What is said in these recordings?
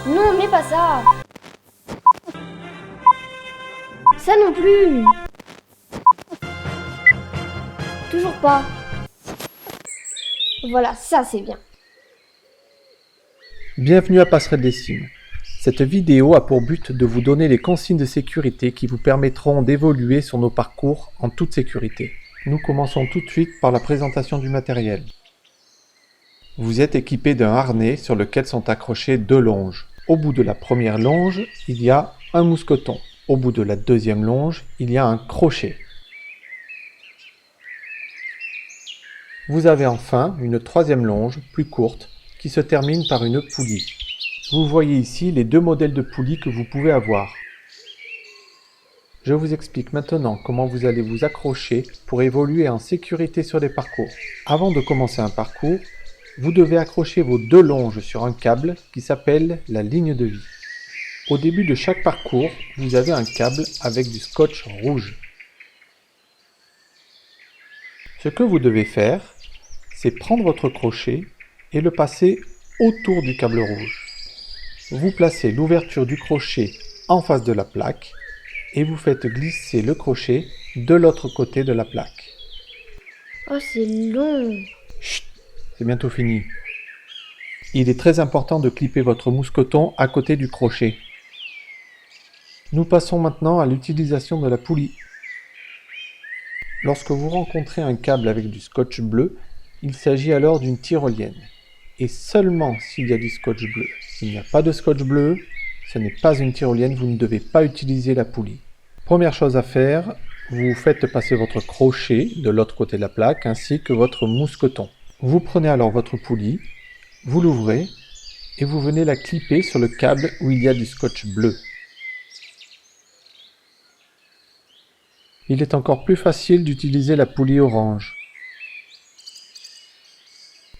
Non, mais pas ça. Ça non plus. Toujours pas. Voilà, ça c'est bien. Bienvenue à Passerelle des Cimes. Cette vidéo a pour but de vous donner les consignes de sécurité qui vous permettront d'évoluer sur nos parcours en toute sécurité. Nous commençons tout de suite par la présentation du matériel. Vous êtes équipé d'un harnais sur lequel sont accrochées 2 longes. Au bout de la première longe, il y a un mousqueton. Au bout de la deuxième longe, il y a un crochet. Vous avez enfin une troisième longe, plus courte, qui se termine par une poulie. Vous voyez ici les 2 modèles de poulies que vous pouvez avoir. Je vous explique maintenant comment vous allez vous accrocher pour évoluer en sécurité sur les parcours. Avant de commencer un parcours, vous devez accrocher vos 2 longes sur un câble qui s'appelle la ligne de vie. Au début de chaque parcours, vous avez un câble avec du scotch rouge. Ce que vous devez faire, c'est prendre votre crochet et le passer autour du câble rouge. Vous placez l'ouverture du crochet en face de la plaque et vous faites glisser le crochet de l'autre côté de la plaque. Oh, c'est long. Chut, c'est bientôt fini. Il est très important de clipper votre mousqueton à côté du crochet. Nous passons maintenant à l'utilisation de la poulie. Lorsque vous rencontrez un câble avec du scotch bleu, il s'agit alors d'une tyrolienne. Et seulement s'il y a du scotch bleu. S'il n'y a pas de scotch bleu, ce n'est pas une tyrolienne, vous ne devez pas utiliser la poulie. Première chose à faire, vous faites passer votre crochet de l'autre côté de la plaque ainsi que votre mousqueton. Vous prenez alors votre poulie, vous l'ouvrez et vous venez la clipper sur le câble où il y a du scotch bleu. Il est encore plus facile d'utiliser la poulie orange.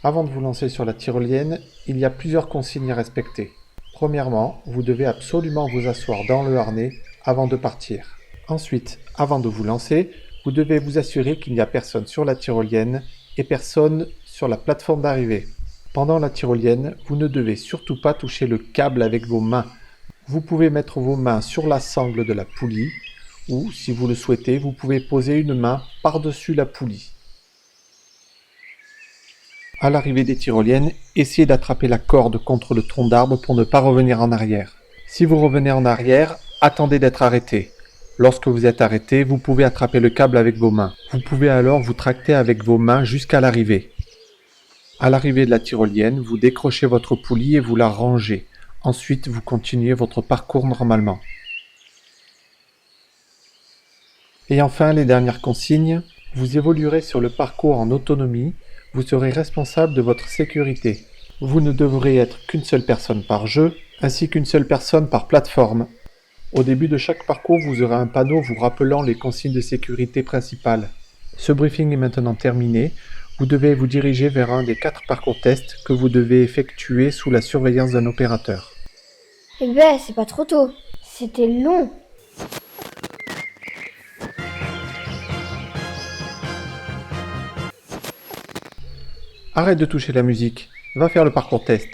Avant de vous lancer sur la tyrolienne, il y a plusieurs consignes à respecter. Premièrement, vous devez absolument vous asseoir dans le harnais avant de partir. Ensuite, avant de vous lancer, vous devez vous assurer qu'il n'y a personne sur la tyrolienne et personne sur la plateforme d'arrivée. Pendant la tyrolienne, vous ne devez surtout pas toucher le câble avec vos mains. Vous pouvez mettre vos mains sur la sangle de la poulie ou, si vous le souhaitez, vous pouvez poser une main par-dessus la poulie. À l'arrivée des tyroliennes, essayez d'attraper la corde contre le tronc d'arbre pour ne pas revenir en arrière. Si vous revenez en arrière, attendez d'être arrêté. Lorsque vous êtes arrêté, vous pouvez attraper le câble avec vos mains. Vous pouvez alors vous tracter avec vos mains jusqu'à l'arrivée. À l'arrivée de la tyrolienne, vous décrochez votre poulie et vous la rangez. Ensuite, vous continuez votre parcours normalement. Et enfin, les dernières consignes. Vous évoluerez sur le parcours en autonomie. Vous serez responsable de votre sécurité. Vous ne devrez être qu'une seule personne par jeu, ainsi qu'une seule personne par plateforme. Au début de chaque parcours, vous aurez un panneau vous rappelant les consignes de sécurité principales. Ce briefing est maintenant terminé. Vous devez vous diriger vers un des 4 parcours tests que vous devez effectuer sous la surveillance d'un opérateur. Eh ben, c'est pas trop tôt. C'était long. Arrête de toucher la musique, va faire le parcours test.